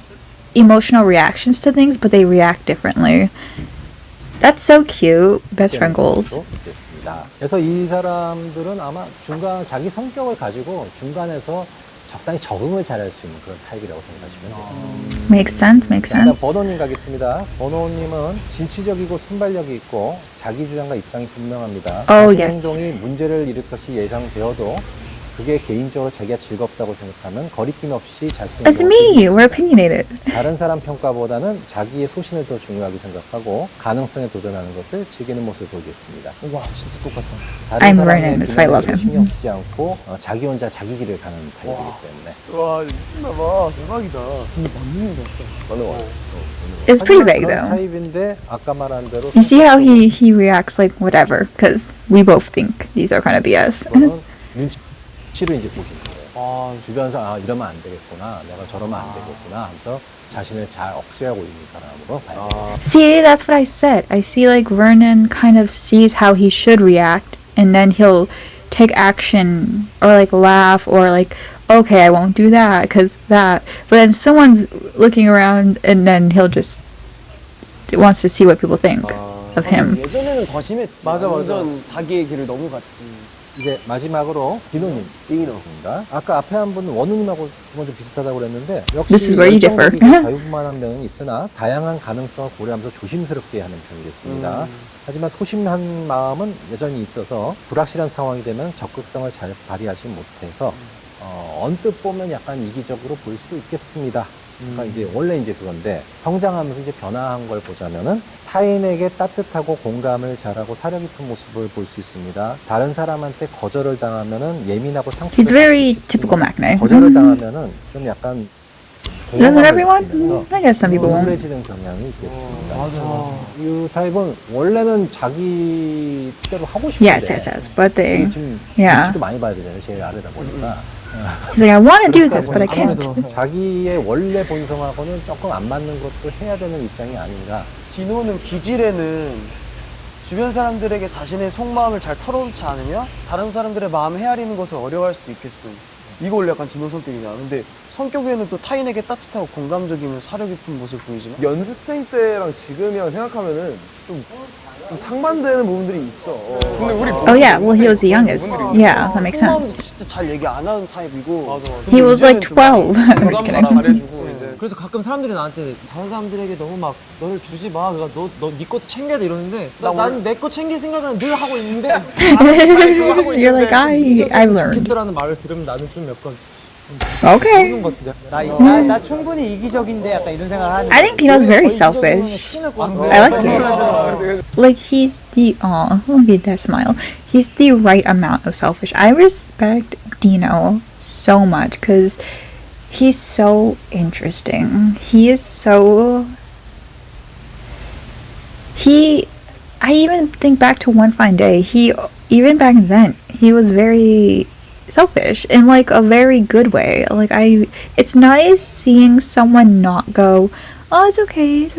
emotional reactions to things, but they react differently. That's so cute. Best friend goals. 그래서 이 사람들은 아마 중간 자기 성격을 가지고 중간에서 적당히 적응을 잘할 수 있는 그런 타입이라고 생각하시면 돼요. Makes sense. Makes 일단 sense. 번호님 가겠습니다. 번호님은 진취적이고 순발력이 있고 자기 주장과 입장이 분명합니다. Oh, 자신의 yes. 행동이 문제를 일으킬 것이 예상되어도 그게 개인적으로 자기가 즐겁다고 생각하면 거리낌 없이 자신의 It's me. We're opinionated. 다른 사람 평가보다는 자기의 소신을 더 중요하게 생각하고 가능성에 도전하는 것을 즐기는 모습을 보이겠습니다. 와, 진짜 똑같다. 다른 I'm 사람의 Vernon, that's why I love him. 신경 쓰지 않고 자기 혼자 자기 길을 가는 타입이기 때문에. 와, 미쳤나봐. 대박이다. 근데 맞는 것 같아. 맞는 것 같아. It's pretty vague 그런 though. 타입인데 아까 말한 대로 You see how he reacts like whatever, because we both think these are kind of BS. 그거는 눈치를 이제 보시는 거예요. 주변에서 이러면 안 되겠구나, 내가 저러면 안 되겠구나 하면서 자신을 잘 억제하고 있는 사람으로 봐야 돼요. See, that's what I said. I see like Vernon kind of sees how he should react, and then he'll take action or like laugh or like, okay, I won't do that because that. But then someone's looking around, and then he'll just wants to see what people think of him. 예전에는 더 심했지. 맞아. 완전 자기의 길을 넘어갔지. 이제 마지막으로 디노님 있습니다. 아까 앞에 한 분은 원우님하고 좀 비슷하다고 그랬는데 역시 This is where you differ. 자유분만한 면은 있으나 다양한 가능성을 고려하면서 조심스럽게 하는 편이겠습니다. 하지만 소심한 마음은 여전히 있어서 불확실한 상황이 되면 적극성을 잘 발휘하지 못해서 언뜻 보면 약간 이기적으로 보일 수 있겠습니다. 그러니까 이제 원래 이제 그건데 성장하면서 이제 변화한 걸 보자면은 타인에게 따뜻하고 공감을 잘하고 사려 깊은 모습을 볼 수 있습니다. 다른 사람한테 거절을 당하면은 예민하고 상처를 He's very typical Maknae. 거절을 당하면은 좀 약간 Doesn't everyone? I guess some people won't. 우울해지는 경향이 있겠습니다. 이 타입은 원래는 자기 뜻대로 하고 싶은데 Yes. But they, 지금 yeah. 눈치도 많이 봐야 되잖아요. 제일 아래다 보니까. He's like, I want to do this, but I can't. 자기의 원래 본성하고는 조금 안 맞는 것도 해야 되는 입장이 아닌가. 디노는 기질에는 주변 사람들에게 자신의 속마음을 잘 털어놓지 않으면 다른 사람들의 마음을 헤아리는 것을 어려워할 수도 있겠어. 이거 원래 약간 디노 성격이잖아. 근데 성격에는 또 타인에게 따뜻하고 공감적이면 사려 깊은 모습을 보이지만 연습생 때랑 지금이랑 생각하면은 좀 상반되는 부분들이 있어. 근데 우리 Oh yeah, well he was the youngest. Yeah, that makes sense. 진짜 잘 얘기 안 하는 타입이고. He was like 12. I'm just kidding. 잘해주고 이제 그래서 가끔 사람들이 나한테 다른 사람들에게 너무 막 너를 주지 마. 그러니까 네 것도 챙겨야 돼 이러는데 난 내 거 챙길 생각은 늘 하고 있는데 You're like, I've learned. 좋겠어라는 말을 들으면 나는 좀 약간 Okay. 그런 것 같은데. 나 충분히 이기적인데 약간 이런 생각을 하는데. I think Dino's very selfish. I like it. Like he's the look at that smile. He's the right amount of selfish. I respect Dino so much because he's so interesting. He is so. I even think back to One Fine Day. Even back then, he was very selfish in like a very good way. It's nice seeing someone not go, oh, it's okay,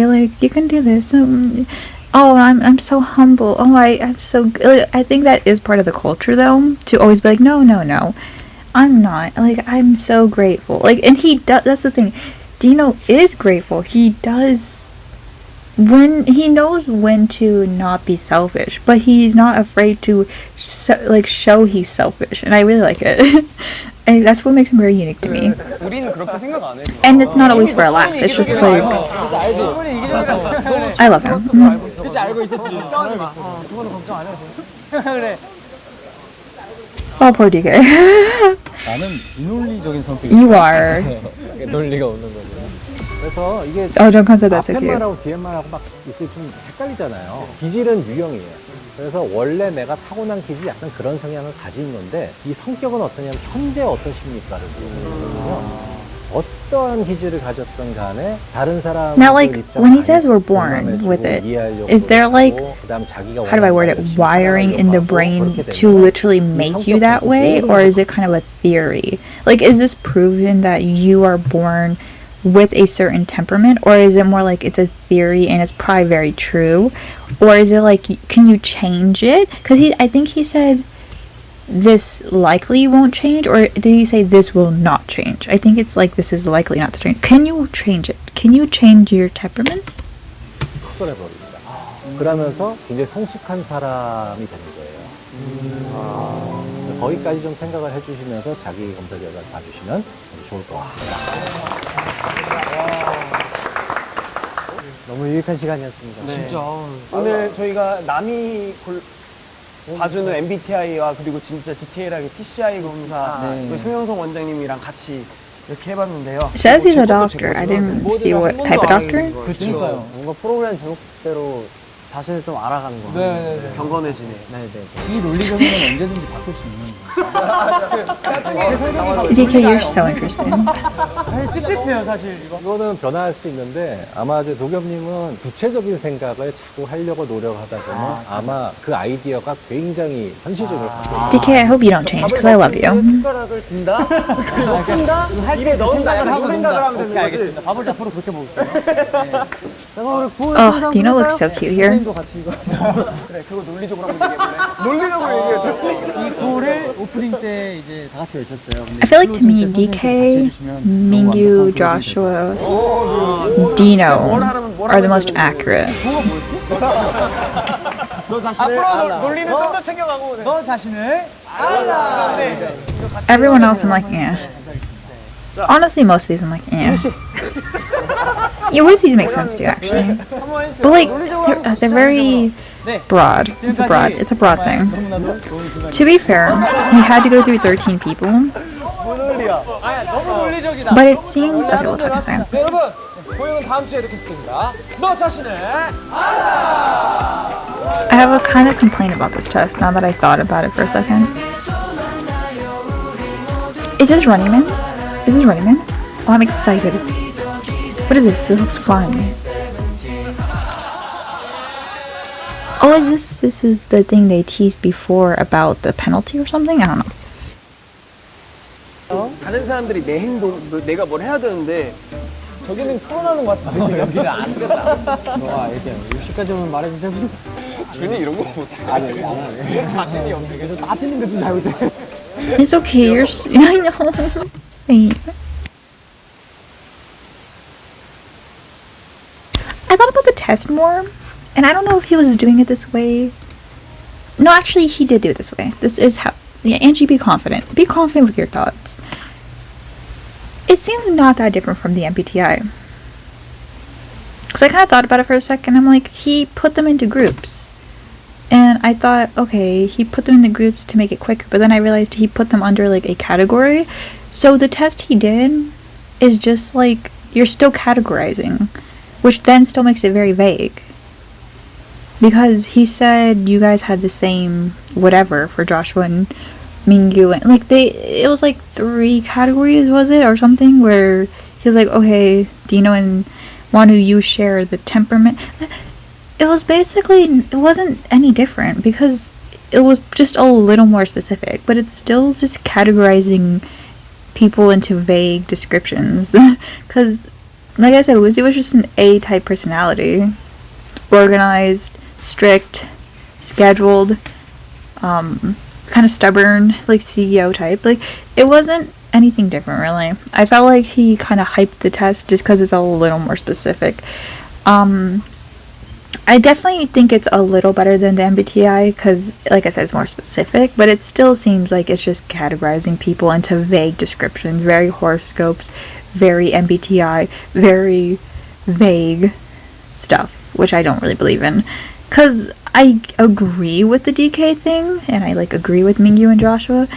like you can do this. Oh, I'm so humble. Oh, I'm so good. I think that is part of the culture though, to always be like, no, I'm not. Like, I'm so grateful. Like, and he does. That's the thing. Dino is grateful. He does. When he knows when to not be selfish, but he's not afraid to show he's selfish, and I really like it. And that's what makes him very unique to me. 우리는 그렇게 생각 안 해. And it's not always for a laugh. It's just like I love him. 그치 알고 있었지. 걱정하지 마. 그거는 걱정 안 해도 돼. 그래. Oh, poor DK. 나는 비논리적인 성격이 You are. 논리가 없는 거죠. 그래서 이게 Oh, don't consider that so 앞에 cute. 말하고 뒤에 말하고 막 이렇게 좀 헷갈리잖아요. 기질은 유형이에요. 그래서 원래 내가 타고난 기질이 약간 그런 성향을 가진 건데 이 성격은 어떠냐면 현재 어떠십니까를 물어보거든요. 어떠한 기질을 가졌던 간에 다른 사람 Now, like, when he says we're born with it, is there like, how do I word it, wiring in the brain to literally make you that way? Or is it kind of a theory? Like, is this proven that you are born with a certain temperament? Or is it more like it's a theory and it's probably very true? Or is it like, can you change it? Because I think he said this likely won't change, or did he say this will not change? I think it's like this is likely not to change. Can you change it? Can you change your temperament? 흡혈해버립니다. 그러면서 굉장히 성숙한 사람이 되는 거예요. 거기까지 좀 생각을 해주시면서 자기 검사 결과를 봐주시면 좋을 것 같습니다. 너무 유익한 시간이었습니다. 네. 진짜. 오늘 저희가 남이 봐주는 MBTI와 그리고 진짜 디테일하게 TCI 검사 그리고 송영성 원장님이랑 같이 이렇게 해봤는데요. It says he's a doctor. I didn't see what type of doctor. 그러니까요. 뭔가 프로그램 제목대로 자신을 좀 알아가는 거. 네. 경건해지네. 이 논리적으로는 언제든지 바꿀 수 있는 DK, you're so interesting. 사실 찝찝해요, 사실 이거. 이거는 변화할 수 있는데 아마 이제 도겸님은 구체적인 생각을 자꾸 하려고 노력하다 보면 아마 그 아이디어가 굉장히 현실적으로 바뀌어요. DK, I hope you don't change because I love you. 숟가락을 든다? 든다? 입에 넣는다? 하고 생각을 하면 되는 거지. 알겠습니다. 밥을 앞으로 그렇게 먹을게요. Oh, Dino looks so cute here. 그래, 그거 논리적으로 한번 얘기해볼래? 논리적으로 얘기해. 이 구호를 오프닝 때 이제 다 같이 외쳤어요. I feel like to me, DK, Mingyu, Joshua, Dino are the most accurate. 너 자신을 앞으로 논리는 좀 더 챙겨가고. 너 자신을 알라. Everyone else I'm like, eh. Honestly, most of these I'm like, eh. Yeah, most of these make sense too, actually. But like, they're very broad. It's a broad thing. To be fair, he had to go through 13 people. But it seems, okay, we'll talk in a second. 네, 여러분, 고용은 다음 주에 이렇게 했습니다. 너 자신을 I have a kind of complaint about this test now that I thought about it for a second. Is this Running Man? Is this Running Man? Oh, I'm excited. What is this? This looks fun. Oh, this is the thing they teased before about the penalty or something? I don't know. 다른 사람들이 내 행동, 내가 뭘 해야 되는데 저기는 토론하는 것 같은데 여기는 안 된다. 너가 이렇게 60까지만 말해주세요. 무슨 준이 이런 거 못해. 안 해. 자신이 없는 게 다 틀린데 좀 잘못해. It's okay, you're I know. Same. I thought about the test more, and I don't know if he was doing it this way. No, actually, he did do it this way. This is how... Yeah, Angie, be confident. Be confident with your thoughts. It seems not that different from the MBTI. Because I kind of thought about it for a second. I'm like, he put them into groups. And I thought, okay, he put them in the groups to make it quicker. But then I realized he put them under, like, a category. So the test he did is just, like, you're still categorizing. Which then still makes it very vague. Because he said you guys had the same whatever for Joshua and Mingyu, and like it was like 3 categories, was it, or something, where he was like, okay, Dino and Wanu, you share the temperament. It was basically, it wasn't any different because it was just a little more specific, but it's still just categorizing people into vague descriptions. Because, like I said, Woozy was just an A-type personality. Organized, strict, scheduled, kind of stubborn, like CEO type. Like, it wasn't anything different, really. I felt like he kind of hyped the test just because it's a little more specific. I definitely think it's a little better than the MBTI because, like I said, it's more specific, but it still seems like it's just categorizing people into vague descriptions, very horoscopes, very MBTI, very vague stuff, which I don't really believe in. Because I agree with the DK thing, and I, like, agree with Mingyu and Joshua,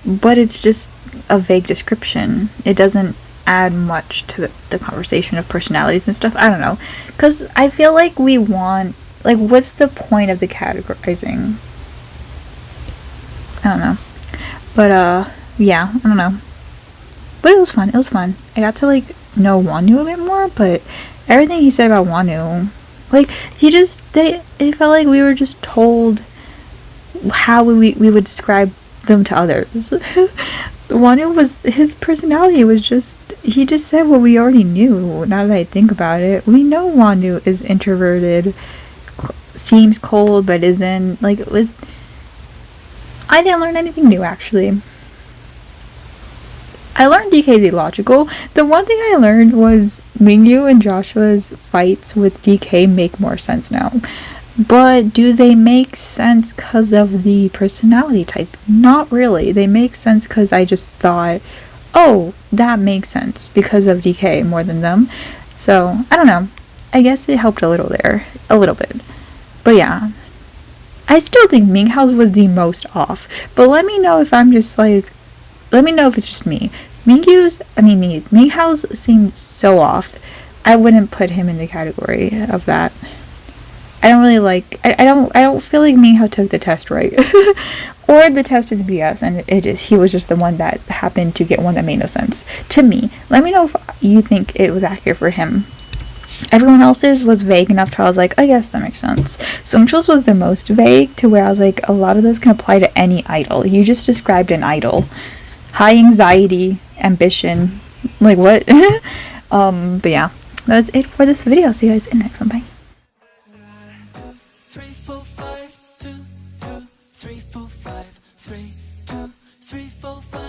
but it's just a vague description. It doesn't add much to the conversation of personalities and stuff. I don't know. Because I feel like we want... Like, what's the point of the categorizing? I don't know. But, yeah, I don't know. But it was fun. It was fun. I got to, like, know Wanu a bit more, but everything he said about Wanu... Like, it felt like we were just told how we would describe them to others. Wanu his personality was just, he just said what we already knew, now that I think about it. We know Wanu is introverted, seems cold, but isn't, like, I didn't learn anything new, actually. I learned DK's illogical. The one thing I learned was Mingyu and Joshua's fights with DK make more sense now. But do they make sense because of the personality type? Not really. They make sense because I just thought, oh, that makes sense because of DK more than them. So, I don't know. I guess it helped a little there. A little bit. But yeah. I still think Minghao's was the most off. But let me know if I'm just like... Let me know if it's just me. Minghao's seemed so off. I wouldn't put him in the category of that. I don't really like... I don't feel like Minghao took the test right. Or the test is BS and he was just the one that happened to get one that made no sense. To me. Let me know if you think it was accurate for him. Everyone else's was vague enough to I was like, I guess that makes sense. Sungchul's was the most vague to where I was like, a lot of this can apply to any idol. You just described an idol. High anxiety, ambition, like what? But yeah, that's it for this video. See you guys in the next one. Bye. 3, 4, 5, 2, 2, 3, 4, 5, 3, 2, 3, 4, 5.